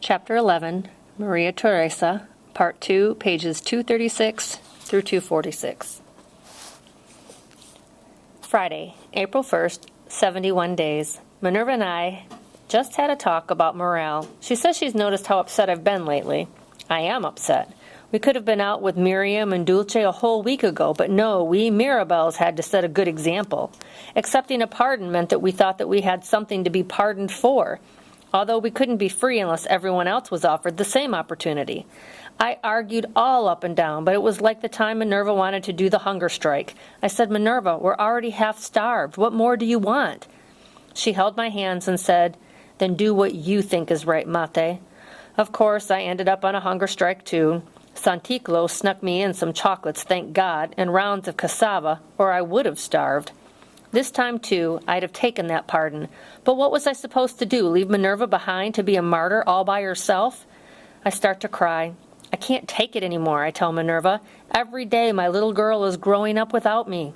Chapter 11, Maria Teresa, Part 2, pages 236 through 246. Friday, April 1st, 71 days. Minerva and I just had a talk about morale. She says she's noticed how upset I've been lately. I am upset. We could have been out with Miriam and Dulce a whole week ago, but no, we Mirabelles had to set a good example. Accepting a pardon meant that we thought that we had something to be pardoned for, although we couldn't be free unless everyone else was offered the same opportunity. I argued all up and down, but it was like the time Minerva wanted to do the hunger strike. I said, Minerva, we're already half starved. What more do you want? She held my hands and said, then do what you think is right, Mate. Of course, I ended up on a hunger strike too. Santiclo snuck me in some chocolates, thank God, and rounds of cassava, or I would have starved. This time, too, I'd have taken that pardon. But what was I supposed to do, leave Minerva behind to be a martyr all by herself? I start to cry. I can't take it anymore, I tell Minerva. Every day my little girl is growing up without me.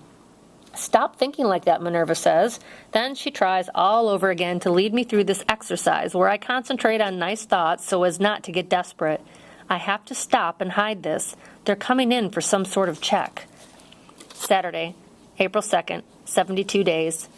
Stop thinking like that, Minerva says. Then she tries all over again to lead me through this exercise where I concentrate on nice thoughts so as not to get desperate. I have to stop and hide this. They're coming in for some sort of check. Saturday, April 2nd, 72 days.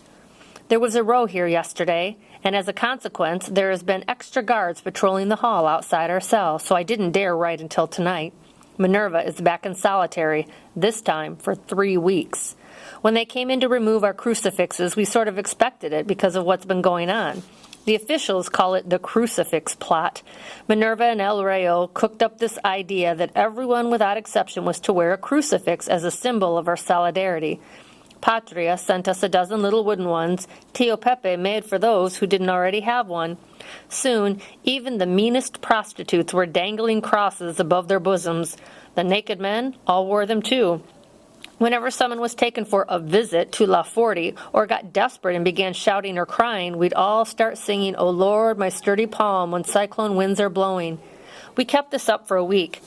There was a row here yesterday, and as a consequence, there has been extra guards patrolling the hall outside our cell, so I didn't dare write until tonight. Minerva is back in solitary, this time for 3 weeks. When they came in to remove our crucifixes, we sort of expected it because of what's been going on. The officials call it the crucifix plot. Minerva and El Rayo cooked up this idea that everyone without exception was to wear a crucifix as a symbol of our solidarity. Patria sent us a dozen little wooden ones. Tio Pepe made for those who didn't already have one. Soon, even the meanest prostitutes were dangling crosses above their bosoms. The naked men all wore them too. Whenever someone was taken for a visit to La Forti or got desperate and began shouting or crying, we'd all start singing, "O Lord, my sturdy palm, when cyclone winds are blowing." We kept this up for a week.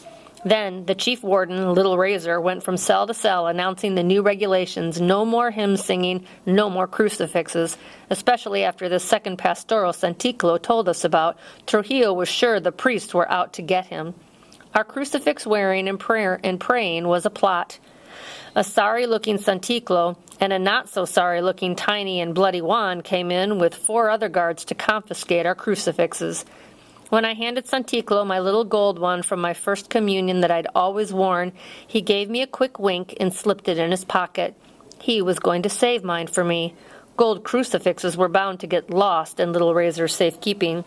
Then the chief warden, Little Razor, went from cell to cell announcing the new regulations, no more hymn singing, no more crucifixes. Especially after the second pastoral Santiclo told us about, Trujillo was sure the priests were out to get him. Our crucifix wearing and praying was a plot. A sorry-looking Santiclo and a not-so-sorry-looking Tiny and Bloody Juan came in with 4 other guards to confiscate our crucifixes. When I handed Santiclo my little gold one from my first communion that I'd always worn, he gave me a quick wink and slipped it in his pocket. He was going to save mine for me. Gold crucifixes were bound to get lost in Little Razor's safekeeping.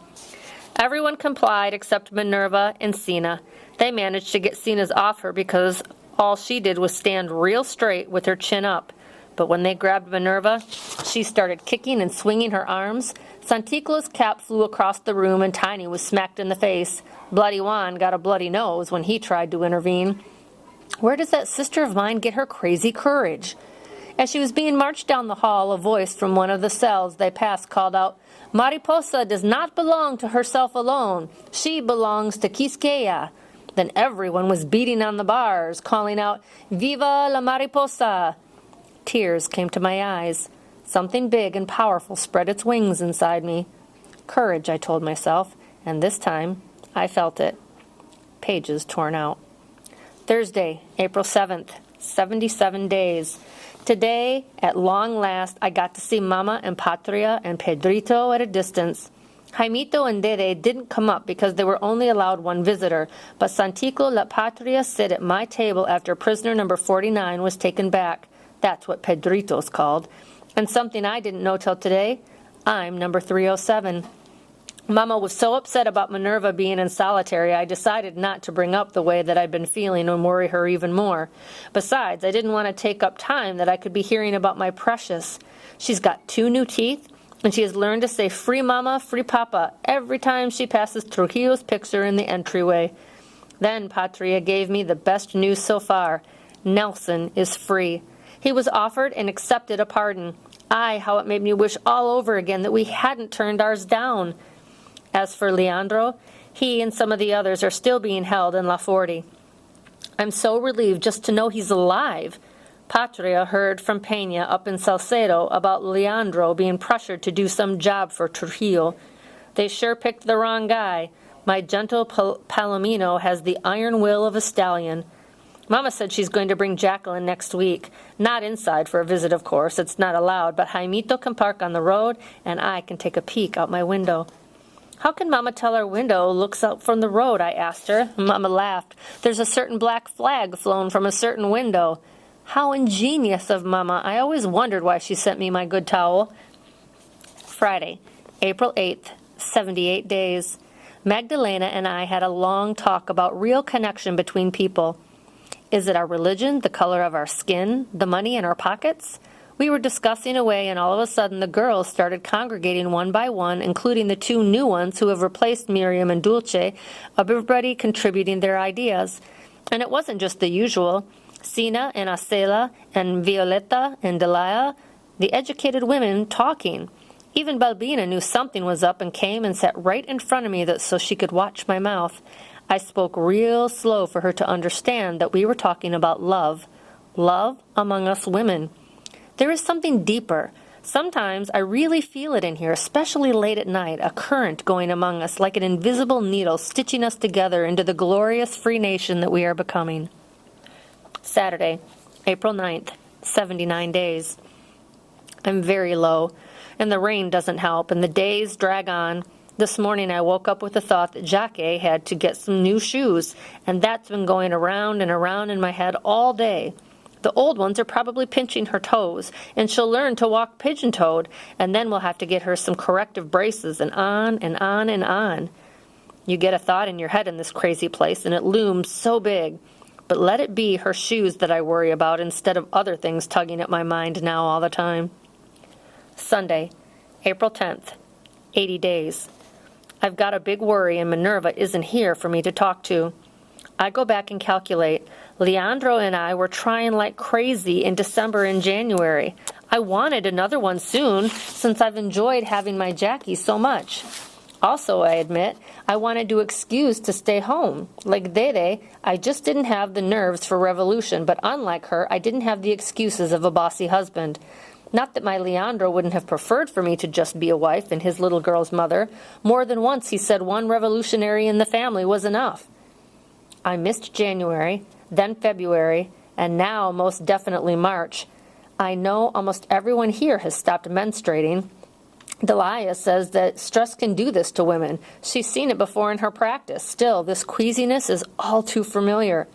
Everyone complied except Minerva and Sina. They managed to get Sina's off her because all she did was stand real straight with her chin up. But when they grabbed Minerva, she started kicking and swinging her arms. Santiclo's cap flew across the room and Tiny was smacked in the face. Bloody Juan got a bloody nose when he tried to intervene. Where does that sister of mine get her crazy courage? As she was being marched down the hall, a voice from one of the cells they passed called out, "Mariposa does not belong to herself alone. She belongs to Quisqueya." Then everyone was beating on the bars, calling out, "Viva la Mariposa!" Tears came to my eyes. Something big and powerful spread its wings inside me. Courage, I told myself, and this time I felt it. Pages torn out. Thursday, April 7th, 77 days. Today, at long last, I got to see Mama and Patria and Pedrito at a distance. Jaimito and Dede didn't come up because they were only allowed one visitor, but Santiclo let Patria sit at my table after prisoner number 49 was taken back. That's what Pedrito's called. And something I didn't know till today, I'm number 307. Mama was so upset about Minerva being in solitary, I decided not to bring up the way that I'd been feeling and worry her even more. Besides, I didn't want to take up time that I could be hearing about my precious. She's got 2 new teeth, and she has learned to say "free mama, free papa" every time she passes Trujillo's picture in the entryway. Then Patria gave me the best news so far. Nelson is free. He was offered and accepted a pardon. How it made me wish all over again that we hadn't turned ours down. As for Leandro, he and some of the others are still being held in La Forti. I'm so relieved just to know he's alive. Patria heard from Peña up in Salcedo about Leandro being pressured to do some job for Trujillo. They sure picked the wrong guy. My gentle Palomino has the iron will of a stallion. Mama said she's going to bring Jacqueline next week. Not inside for a visit, of course. It's not allowed, but Jaimito can park on the road, and I can take a peek out my window. How can Mama tell our window looks out from the road? I asked her. Mama laughed. There's a certain black flag flown from a certain window. How ingenious of Mama. I always wondered why she sent me my good towel. Friday, April 8th, 78 days. Magdalena and I had a long talk about real connection between people. Is it our religion, the color of our skin, the money in our pockets? We were discussing away, and all of a sudden the girls started congregating one by one, including the two new ones who have replaced Miriam and Dulce, everybody contributing their ideas. And it wasn't just the usual. Sina and Acela and Violeta and Delia, the educated women talking. Even Balbina knew something was up and came and sat right in front of me so she could watch my mouth. I spoke real slow for her to understand that we were talking about love. Love among us women. There is something deeper. Sometimes I really feel it in here, especially late at night, a current going among us like an invisible needle stitching us together into the glorious free nation that we are becoming. Saturday, April 9th, 79 days. I'm very low, and the rain doesn't help, and the days drag on. This morning I woke up with the thought that Jacques had to get some new shoes, and that's been going around and around in my head all day. The old ones are probably pinching her toes, and she'll learn to walk pigeon-toed, and then we'll have to get her some corrective braces, and on and on and on. You get a thought in your head in this crazy place, and it looms so big. But let it be her shoes that I worry about instead of other things tugging at my mind now all the time. Sunday, April 10th, 80 days. I've got a big worry, and Minerva isn't here for me to talk to. I go back and calculate. Leandro and I were trying like crazy in December and January. I wanted another one soon, since I've enjoyed having my Jackie so much. Also, I admit, I wanted to excuse to stay home. Like Dede, I just didn't have the nerves for revolution, but unlike her, I didn't have the excuses of a bossy husband. Not that my Leandro wouldn't have preferred for me to just be a wife and his little girl's mother. More than once he said one revolutionary in the family was enough. I missed January, then February, and now most definitely March. I know almost everyone here has stopped menstruating. Delia says that stress can do this to women. She's seen it before in her practice. Still, this queasiness is all too familiar.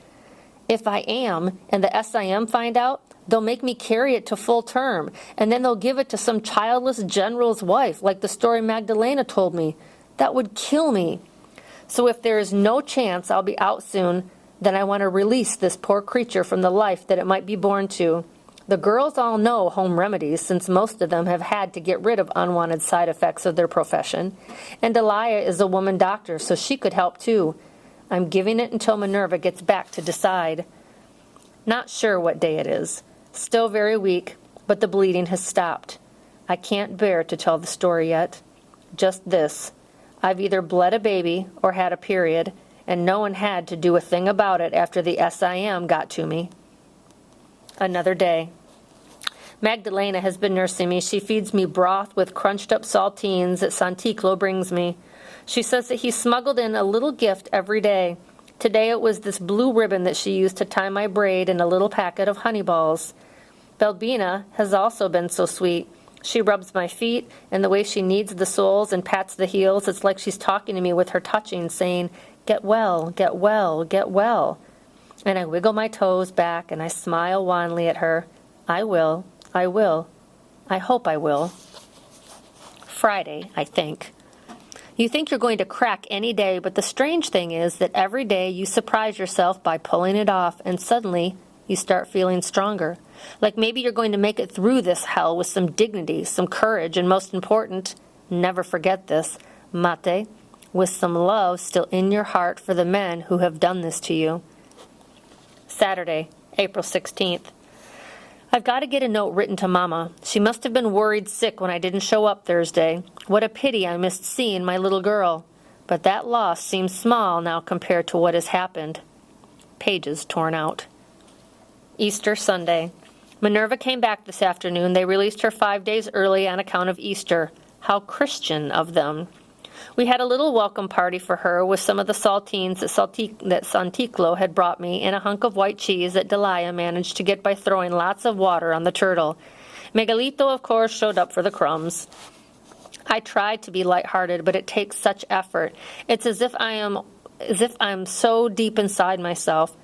If I am, and the SIM find out, they'll make me carry it to full term, and then they'll give it to some childless general's wife, like the story Magdalena told me. That would kill me. So if there is no chance I'll be out soon, then I want to release this poor creature from the life that it might be born to. The girls all know home remedies, since most of them have had to get rid of unwanted side effects of their profession. And Delia is a woman doctor, so she could help too. I'm giving it until Minerva gets back to decide. Not sure what day it is. Still very weak, but the bleeding has stopped. I can't bear to tell the story yet. Just this. I've either bled a baby or had a period, and no one had to do a thing about it after the SIM got to me. Another day. Magdalena has been nursing me. She feeds me broth with crunched-up saltines that Santiclo brings me. She says that he smuggled in a little gift every day. Today it was this blue ribbon that she used to tie my braid and a little packet of honey balls. Balbina has also been so sweet. She rubs my feet, and the way she kneads the soles and pats the heels, it's like she's talking to me with her touching, saying, "Get well, get well, get well." And I wiggle my toes back, and I smile wanly at her. I will. I will. I hope I will. Friday, I think. You think you're going to crack any day, but the strange thing is that every day you surprise yourself by pulling it off, and suddenly you start feeling stronger. Like maybe you're going to make it through this hell with some dignity, some courage, and most important, never forget this, mate, with some love still in your heart for the men who have done this to you. Saturday, April 16th. I've got to get a note written to Mama. She must have been worried sick when I didn't show up Thursday. What a pity I missed seeing my little girl. But that loss seems small now compared to what has happened. Pages torn out. Easter Sunday. Minerva came back this afternoon. They released her 5 days early on account of Easter. How Christian of them. We had a little welcome party for her with some of the saltines that Santiclo had brought me and a hunk of white cheese that Delia managed to get by throwing lots of water on the turtle. Miguelito, of course, showed up for the crumbs. I tried to be lighthearted, but it takes such effort. It's as if I'm so deep inside myself.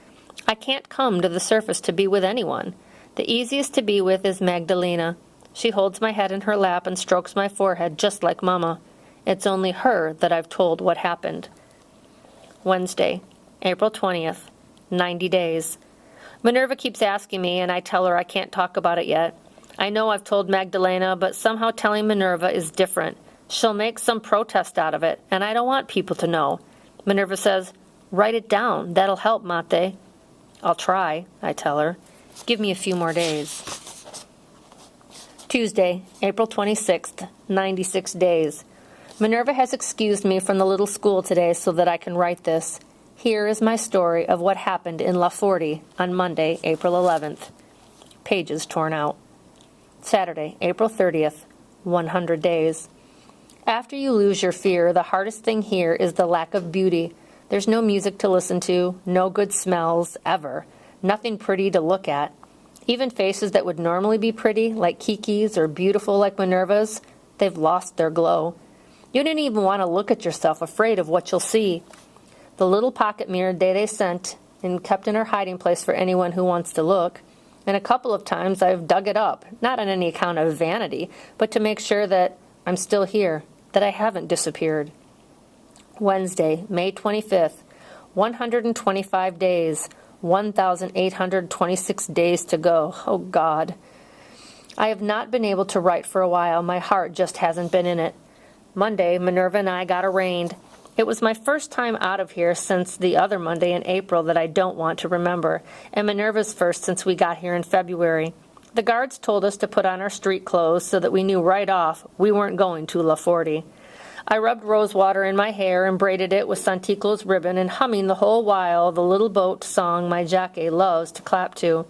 I can't come to the surface to be with anyone. The easiest to be with is Magdalena. She holds my head in her lap and strokes my forehead just like Mama. It's only her that I've told what happened. Wednesday, April 20th, 90 days. Minerva keeps asking me, and I tell her I can't talk about it yet. I know I've told Magdalena, but somehow telling Minerva is different. She'll make some protest out of it, and I don't want people to know. Minerva says, "Write it down. That'll help, Mate." "I'll try," I tell her. "Give me a few more days." Tuesday, April 26th, 96 days. Minerva has excused me from the little school today so that I can write this. Here is my story of what happened in La Forti on Monday, April 11th. Pages torn out. Saturday, April 30th, 100 days. After you lose your fear, the hardest thing here is the lack of beauty. There's no music to listen to, no good smells, ever. Nothing pretty to look at. Even faces that would normally be pretty, like Kiki's, or beautiful like Minerva's, they've lost their glow. You didn't even want to look at yourself, afraid of what you'll see. The little pocket mirror Dede sent and kept in her hiding place for anyone who wants to look. And a couple of times I've dug it up, not on any account of vanity, but to make sure that I'm still here, that I haven't disappeared. Wednesday, May 25th, 125 days, 1,826 days to go. Oh, God. I have not been able to write for a while. My heart just hasn't been in it. Monday, Minerva and I got arraigned. It was my first time out of here since the other Monday in April that I don't want to remember, and Minerva's first since we got here in February. The guards told us to put on our street clothes so that we knew right off we weren't going to La Forti. I rubbed rose water in my hair and braided it with Santiclo's ribbon and humming the whole while the little boat song my Jacque loves to clap to.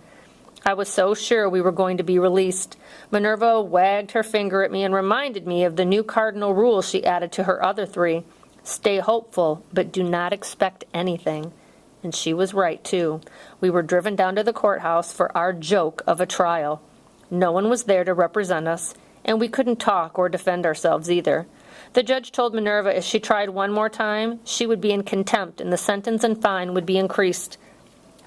I was so sure we were going to be released. Minerva wagged her finger at me and reminded me of the new cardinal rule she added to her other three. Stay hopeful, but do not expect anything. And she was right, too. We were driven down to the courthouse for our joke of a trial. No one was there to represent us, and we couldn't talk or defend ourselves either. The judge told Minerva if she tried one more time, she would be in contempt and the sentence and fine would be increased.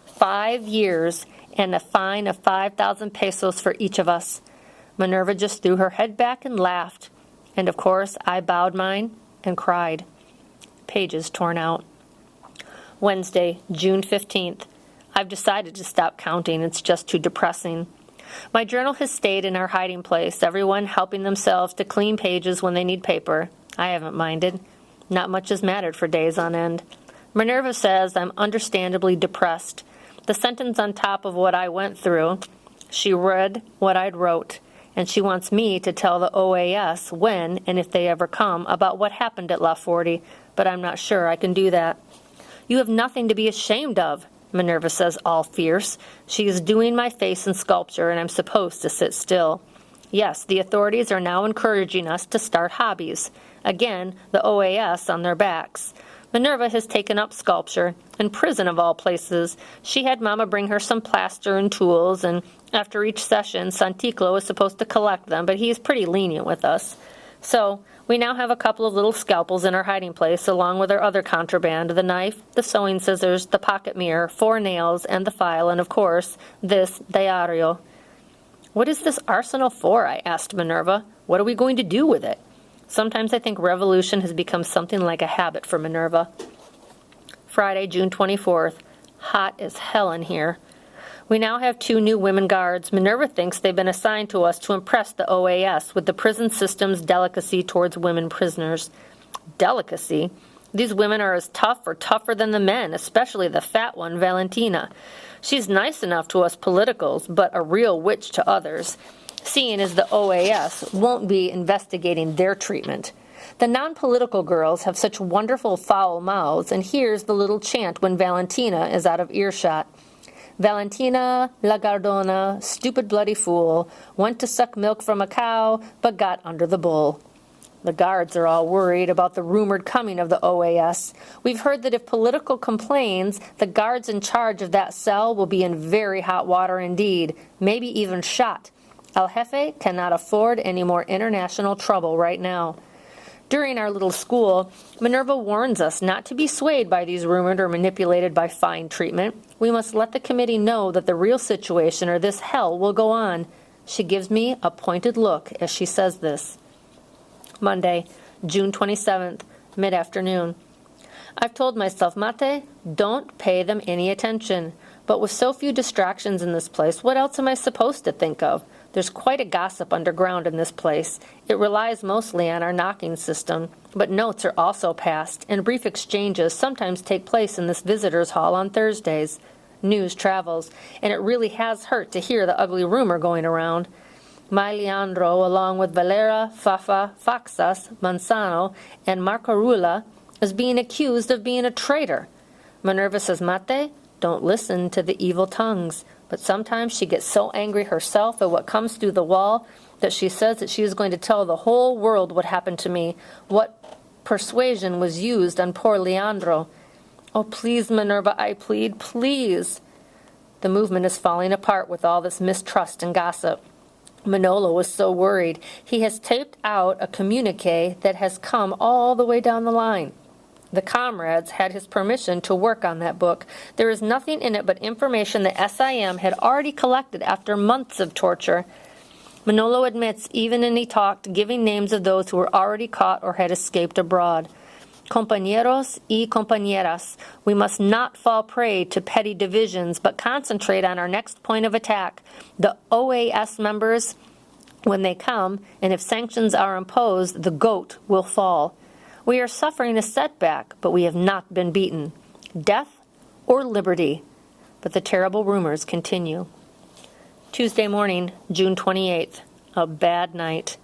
5 years and a fine of 5,000 pesos for each of us. Minerva just threw her head back and laughed. And of course, I bowed mine and cried. Pages torn out. Wednesday, June 15th. I've decided to stop counting. It's just too depressing. My journal has stayed in our hiding place, everyone helping themselves to clean pages when they need paper. I haven't minded. Not much has mattered for days on end. Minerva says I'm understandably depressed. The sentence on top of what I went through, she read what I'd wrote, and she wants me to tell the OAS when and if they ever come about what happened at La Forti, but I'm not sure I can do that. You have nothing to be ashamed of, Minerva says, all fierce. She is doing my face in sculpture, and I'm supposed to sit still. Yes, the authorities are now encouraging us to start hobbies. Again, the OAS on their backs. Minerva has taken up sculpture. In prison, of all places. She had Mama bring her some plaster and tools, and after each session, Santiclo is supposed to collect them, but he's pretty lenient with us. So, we now have a couple of little scalpels in our hiding place, along with our other contraband, the knife, the sewing scissors, the pocket mirror, 4 nails, and the file, and of course, this diario. What is this arsenal for? I asked Minerva. What are we going to do with it? Sometimes I think revolution has become something like a habit for Minerva. Friday, June 24th. Hot as hell in here. We now have 2 new women guards. Minerva thinks they've been assigned to us to impress the OAS with the prison system's delicacy towards women prisoners. Delicacy? These women are as tough or tougher than the men, especially the fat one, Valentina. She's nice enough to us politicals, but a real witch to others, seeing as the OAS won't be investigating their treatment. The non-political girls have such wonderful foul mouths, and here's the little chant when Valentina is out of earshot. Valentina, la Gardona, stupid bloody fool, went to suck milk from a cow, but got under the bull. The guards are all worried about the rumored coming of the OAS. We've heard that if Political complains, the guards in charge of that cell will be in very hot water indeed, maybe even shot. El Jefe cannot afford any more international trouble right now. During our little school, Minerva warns us not to be swayed by these rumored or manipulated by fine treatment. We must let the committee know that the real situation or this hell will go on. She gives me a pointed look as she says this. Monday, June 27th, mid-afternoon. I've told myself, Mate, don't pay them any attention. But with so few distractions in this place, what else am I supposed to think of? There's quite a gossip underground in this place. It relies mostly on our knocking system, but notes are also passed, and brief exchanges sometimes take place in this visitors' hall on Thursdays. News travels, and it really has hurt to hear the ugly rumor going around. My Leandro, along with Valera, Fafa, Faxas, Manzano, and Marcarula, is being accused of being a traitor. Minerva says, Mate, don't listen to the evil tongues. But sometimes she gets so angry herself at what comes through the wall that she says that she is going to tell the whole world what happened to me, what persuasion was used on poor Leandro. Oh, please, Minerva, I plead, please. The movement is falling apart with all this mistrust and gossip. Manolo was so worried. He has taped out a communique that has come all the way down the line. The comrades had his permission to work on that book. There is nothing in it but information that SIM had already collected after months of torture. Manolo admits, even in he talked, giving names of those who were already caught or had escaped abroad. Compañeros y compañeras, we must not fall prey to petty divisions, but concentrate on our next point of attack. The OAS members, when they come, and if sanctions are imposed, the goat will fall. We are suffering a setback, but we have not been beaten. Death or liberty. But the terrible rumors continue. Tuesday morning, June 28th. A bad night.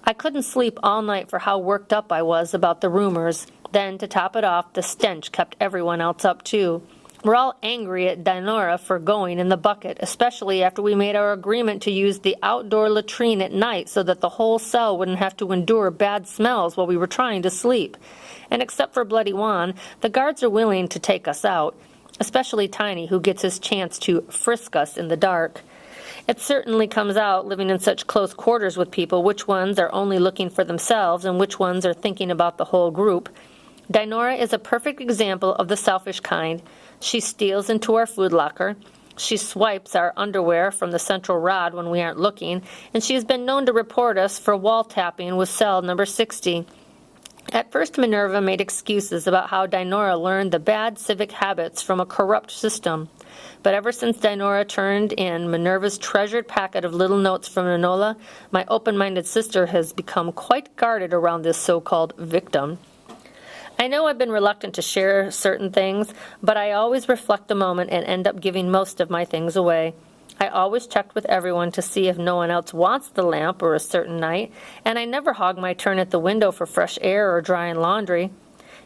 I couldn't sleep all night for how worked up I was about the rumors. Then, to top it off, the stench kept everyone else up too. We're all angry at Dinora for going in the bucket, especially after we made our agreement to use the outdoor latrine at night so that the whole cell wouldn't have to endure bad smells while we were trying to sleep. And except for Bloody Juan, the guards are willing to take us out, especially Tiny, who gets his chance to frisk us in the dark. It certainly comes out, living in such close quarters with people, which ones are only looking for themselves and which ones are thinking about the whole group. Dinora is a perfect example of the selfish kind. She steals into our food locker. She swipes our underwear from the central rod when we aren't looking, and she has been known to report us for wall tapping with cell number 60. At first, Minerva made excuses about how Dinora learned the bad civic habits from a corrupt system. But ever since Dinora turned in Minerva's treasured packet of little notes from Enola, my open-minded sister has become quite guarded around this so-called victim. I know I've been reluctant to share certain things, but I always reflect the moment and end up giving most of my things away. I always checked with everyone to see if no one else wants the lamp or a certain night, and I never hog my turn at the window for fresh air or drying laundry.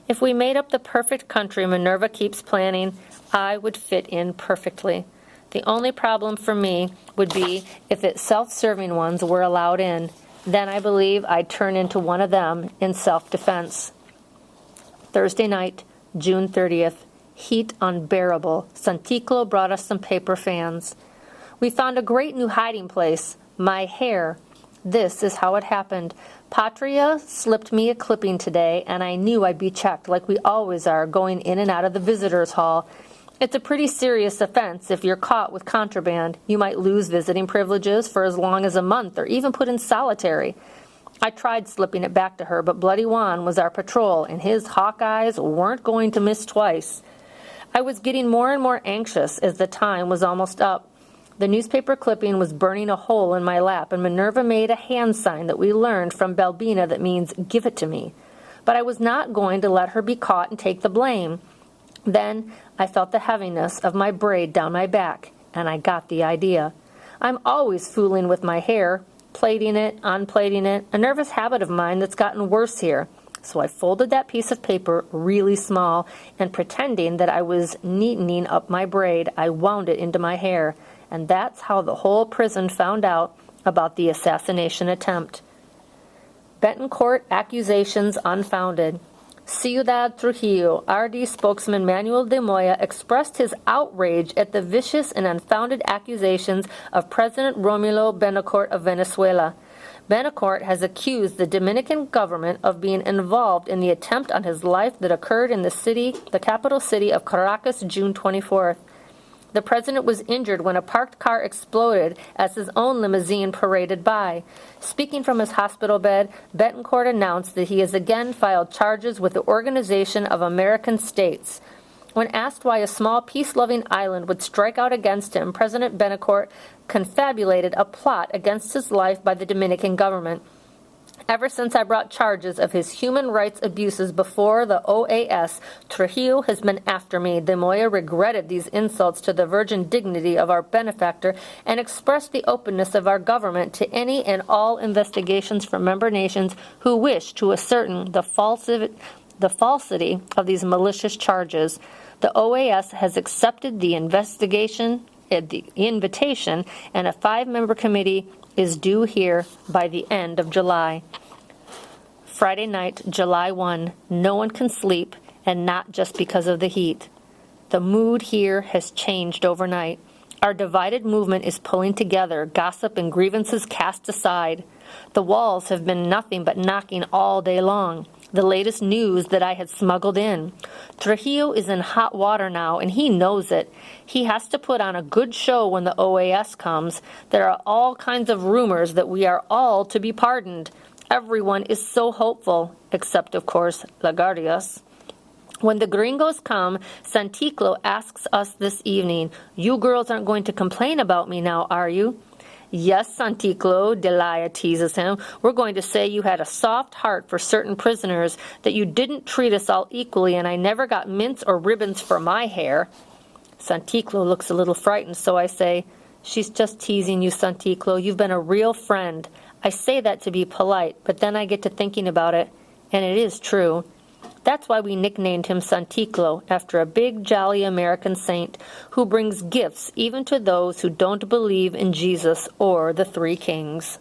If we made up the perfect country Minerva keeps planning, I would fit in perfectly. The only problem for me would be if its self-serving ones were allowed in. Then I believe I'd turn into one of them in self-defense. Thursday night, June 30th. Heat unbearable. Santiclo brought us some paper fans. We found a great new hiding place. My hair. This is how it happened. Patria slipped me a clipping today, and I knew I'd be checked like we always are going in and out of the visitors' hall. It's a pretty serious offense if you're caught with contraband. You might lose visiting privileges for as long as a month or even put in solitary. I tried slipping it back to her, but Bloody Juan was our patrol, and his hawk eyes weren't going to miss twice. I was getting more and more anxious as the time was almost up. The newspaper clipping was burning a hole in my lap, and Minerva made a hand sign that we learned from Balbina that means, give it to me. But I was not going to let her be caught and take the blame. Then I felt the heaviness of my braid down my back, and I got the idea. I'm always fooling with my hair, plaiting it, unplaiting it, a nervous habit of mine that's gotten worse here. So I folded that piece of paper really small, and pretending that I was neatening up my braid, I wound it into my hair, and that's how the whole prison found out about the assassination attempt. Betancourt accusations unfounded. Ciudad Trujillo, RD spokesman Manuel de Moya expressed his outrage at the vicious and unfounded accusations of President Romulo Betancourt of Venezuela. Betancourt has accused the Dominican government of being involved in the attempt on his life that occurred in the capital city of Caracas, June 24th. The president was injured when a parked car exploded as his own limousine paraded by. Speaking from his hospital bed, Betancourt announced that he has again filed charges with the Organization of American States. When asked why a small peace-loving island would strike out against him, President Betancourt confabulated a plot against his life by the Dominican government. Ever since I brought charges of his human rights abuses before the OAS, Trujillo has been after me. De Moya regretted these insults to the virgin dignity of our benefactor and expressed the openness of our government to any and all investigations from member nations who wish to ascertain the falsity of these malicious charges. The OAS has accepted the invitation, and a 5-member committee is due here by the end of July. Friday night, July 1. No one can sleep, and not just because of the heat. The mood here has changed overnight. Our divided movement is pulling together, gossip and grievances cast aside. The walls have been nothing but knocking all day long. The latest news that I had smuggled in. Trujillo is in hot water now, and he knows it. He has to put on a good show when the OAS comes. There are all kinds of rumors that we are all to be pardoned. Everyone is so hopeful, except, of course, Laguardias. When the gringos come, Santiclo asks us this evening, "You girls aren't going to complain about me now, are you?" "Yes, Santiclo," Delia teases him. "We're going to say you had a soft heart for certain prisoners, that you didn't treat us all equally, and I never got mints or ribbons for my hair." Santiclo looks a little frightened, so I say, "She's just teasing you, Santiclo. You've been a real friend." I say that to be polite, but then I get to thinking about it, and it is true. That's why we nicknamed him Santiclo, after a big, jolly American saint who brings gifts even to those who don't believe in Jesus or the Three Kings.